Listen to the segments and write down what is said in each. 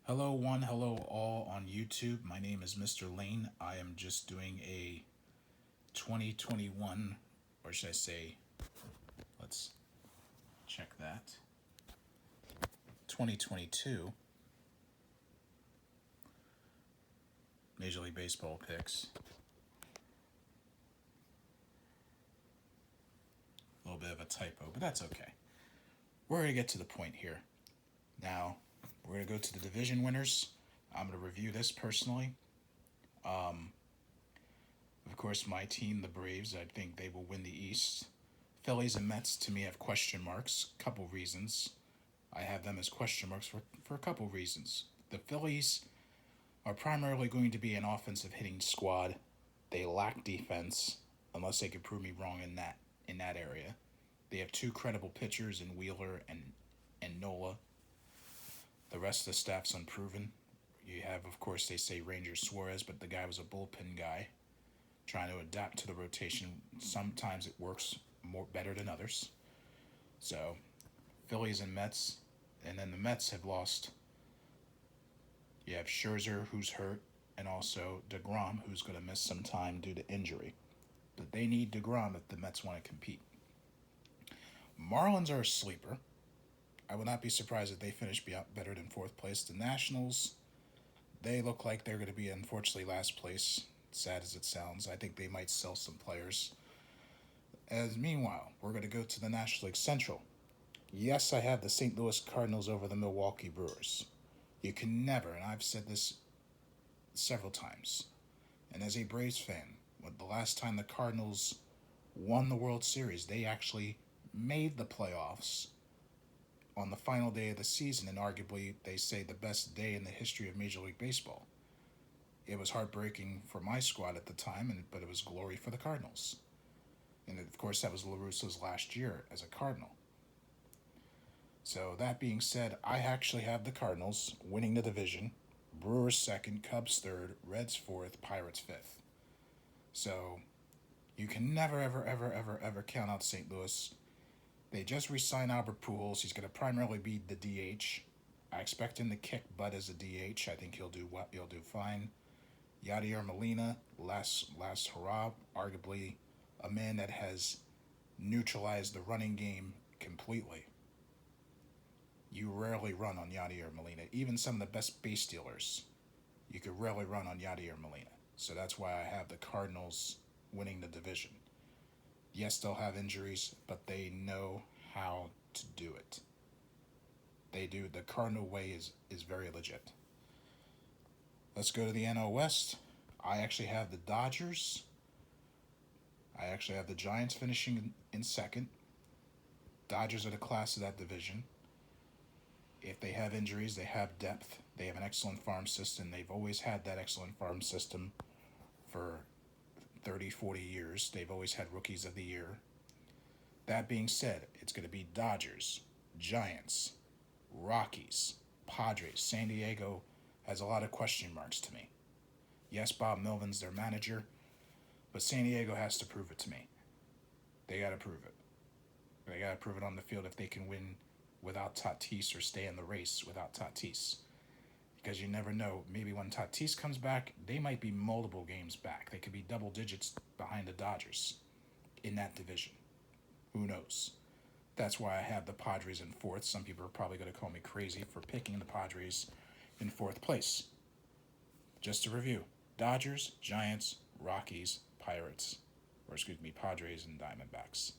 Hello, one, hello, all on YouTube. My name is Mr. Lane. I am just doing a 2021, or should I say, let's check that, 2022 Major League Baseball picks. A little bit of a typo, but that's okay. We're going to get to the point here. Now, we're going to go to the division winners. I'm going to review this personally. Of course, my team, the Braves, I think they will win the East. Phillies and Mets, to me, have question marks. Couple reasons. I have them as question marks for a couple reasons. The Phillies are primarily going to be an offensive hitting squad. They lack defense, unless they could prove me wrong in that area. They have two credible pitchers in Wheeler and Nola. The rest of the staff's unproven. You have, of course, they say Ranger Suarez, but the guy was a bullpen guy trying to adapt to the rotation. Sometimes it works more better than others. So, Phillies and Mets, and then the Mets have lost. You have Scherzer, who's hurt, and also DeGrom, who's going to miss some time due to injury. But they need DeGrom if the Mets want to compete. Marlins are a sleeper. I would not be surprised if they finish better than fourth place. The Nationals, they look like they're going to be, unfortunately, last place. Sad as it sounds. I think they might sell some players. As meanwhile, we're going to go to the National League Central. Yes, I have the St. Louis Cardinals over the Milwaukee Brewers. You can never, and I've said this several times, and as a Braves fan, when the last time the Cardinals won the World Series, they actually made the playoffs on the final day of the season, and arguably, they say, the best day in the history of Major League Baseball. It was heartbreaking for my squad at the time, but it was glory for the Cardinals. And of course, that was La Russa's last year as a Cardinal. So that being said, I actually have the Cardinals winning the division. Brewers second, Cubs third, Reds fourth, Pirates fifth. So you can never, ever, ever, ever, ever count out St. Louis. They just re-signed Albert Pujols. He's going to primarily be the DH. I expect him to kick butt as a DH. I think he'll do well. He'll do fine. Yadier Molina, last hurrah, arguably a man that has neutralized the running game completely. You rarely run on Yadier Molina. Even some of the best base stealers, you could rarely run on Yadier Molina. So that's why I have the Cardinals winning the division. Yes, they'll have injuries, but they know how to do it. They do. The Cardinal way is very legit. Let's go to the NL West. I actually have the Dodgers. I actually have the Giants finishing in second. Dodgers are the class of that division. If they have injuries, they have depth. They have an excellent farm system. They've always had that excellent farm system for 30, 40 years. They've always had rookies of the year. That being said, it's going to be Dodgers, Giants, Rockies, Padres. San Diego has a lot of question marks to me. Yes, Bob Melvin's their manager, but San Diego has to prove it to me. They got to prove it. They got to prove it on the field if they can win without Tatis or stay in the race without Tatis. Because you never know, maybe when Tatis comes back, they might be multiple games back. They could be double digits behind the Dodgers in that division. Who knows? That's why I have the Padres in fourth. Some people are probably going to call me crazy for picking the Padres in fourth place. Just to review, Dodgers, Giants, Rockies, Pirates, Padres and Diamondbacks.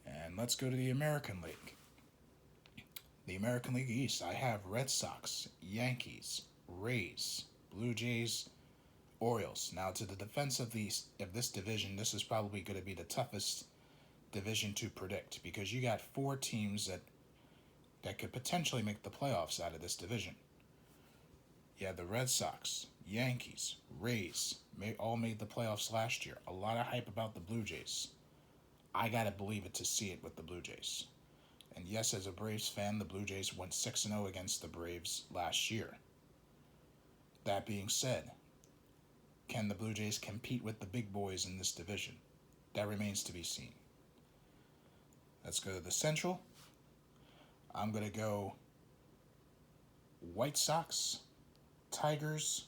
And let's go to the American League. The American League East, I have Red Sox, Yankees, Rays, Blue Jays, Orioles. Now, to the defense of this division, this is probably going to be the toughest division to predict because you got four teams that could potentially make the playoffs out of this division. You have the Red Sox, Yankees, Rays, all made the playoffs last year. A lot of hype about the Blue Jays. I got to believe it to see it with the Blue Jays. And yes, as a Braves fan, the Blue Jays went 6-0 against the Braves last year. That being said, can the Blue Jays compete with the big boys in this division? That remains to be seen. Let's go to the Central. I'm going to go White Sox, Tigers,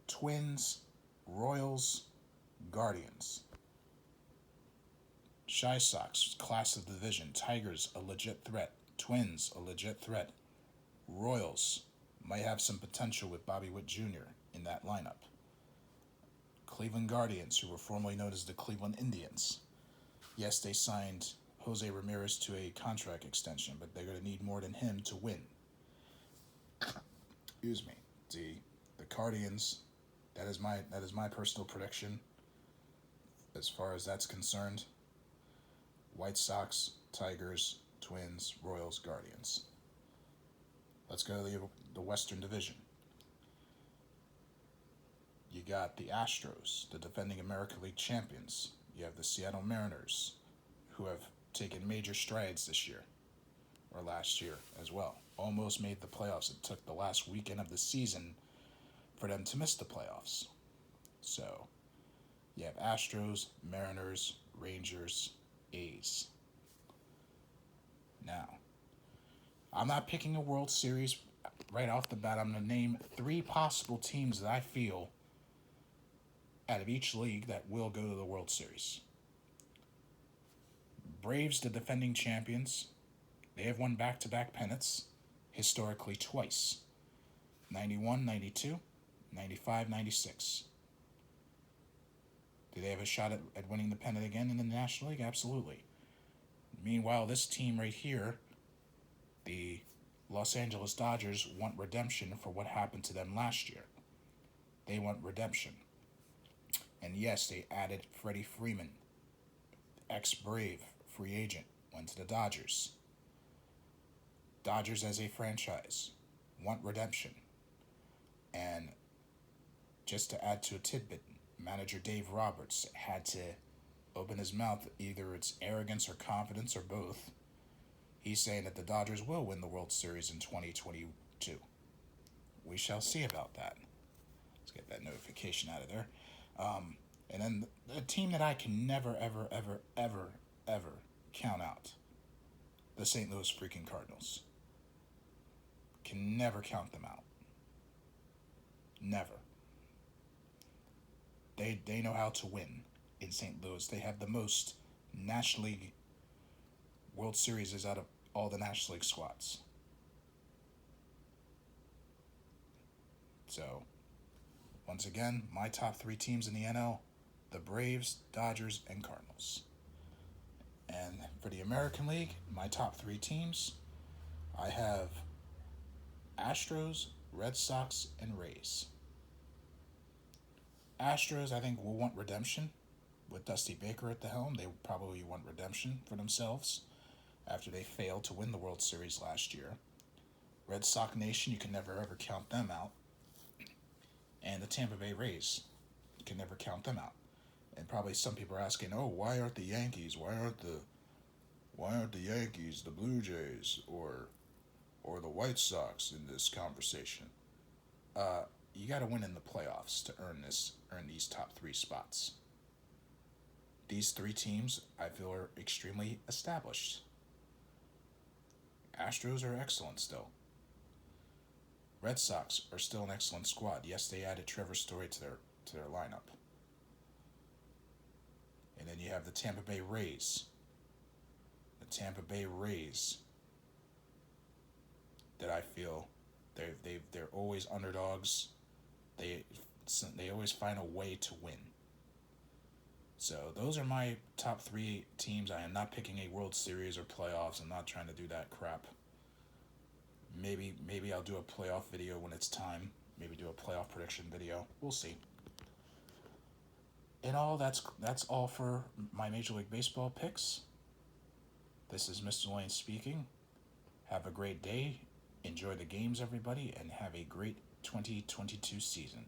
Twins, Royals, Guardians. Shy Sox, class of the division. Tigers, a legit threat. Twins, a legit threat. Royals might have some potential with Bobby Witt Jr. in that lineup. Cleveland Guardians, who were formerly known as the Cleveland Indians. Yes, they signed Jose Ramirez to a contract extension, but they're going to need more than him to win. Excuse me. The Guardians, that is my personal prediction as far as that's concerned. White Sox, Tigers, Twins, Royals, Guardians. Let's go to the Western Division. You got the Astros, the defending American League champions. You have the Seattle Mariners, who have taken major strides this year, or last year as well. Almost made the playoffs. It took the last weekend of the season for them to miss the playoffs. So, you have Astros, Mariners, Rangers, A's. Now, I'm not picking a World Series right off the bat. I'm going to name 3 possible teams that I feel out of each league that will go to the World Series. Braves, the defending champions. They have won back-to-back pennants, historically twice. 91, 92, 95, 96. Do they have a shot at winning the pennant again in the National League? Absolutely. Meanwhile, this team right here, the Los Angeles Dodgers, want redemption for what happened to them last year. They want redemption. And yes, they added Freddie Freeman, ex-Brave, free agent, went to the Dodgers. Dodgers as a franchise want redemption. And just to add to a tidbit, manager Dave Roberts had to open his mouth. Either it's arrogance or confidence or both. He's saying that the Dodgers will win the World Series in 2022. We shall see about that. Let's get that notification out of there. And then the team that I can never, ever, ever, ever, ever count out, the St. Louis freaking Cardinals. Can never count them out. Never. They know how to win in St. Louis. They have the most National League World Series out of all the National League squads. So, once again, my top 3 teams in the NL, the Braves, Dodgers, and Cardinals. And for the American League, my top 3 teams, I have Astros, Red Sox, and Rays. Astros, I think, will want redemption. With Dusty Baker at the helm, they probably want redemption for themselves after they failed to win the World Series last year. Red Sox Nation, you can never ever count them out. And the Tampa Bay Rays, you can never count them out. And probably some people are asking, oh, why aren't the Yankees? Why aren't the Yankees, the Blue Jays, or the White Sox in this conversation? You got to win in the playoffs to earn these top 3 spots. These 3 teams, I feel, are extremely established. Astros are excellent still. Red Sox are still an excellent squad. Yes, they added Trevor Story to their lineup. And then you have the Tampa Bay Rays. The Tampa Bay Rays that I feel they're always underdogs. They always find a way to win. So those are my top 3 teams. I am not picking a World Series or playoffs. I'm not trying to do that crap. Maybe I'll do a playoff video when it's time. Maybe do a playoff prediction video. We'll see. And that's all for my Major League Baseball picks. This is Mr. Lane speaking. Have a great day. Enjoy the games, everybody, and have a great 2022 season.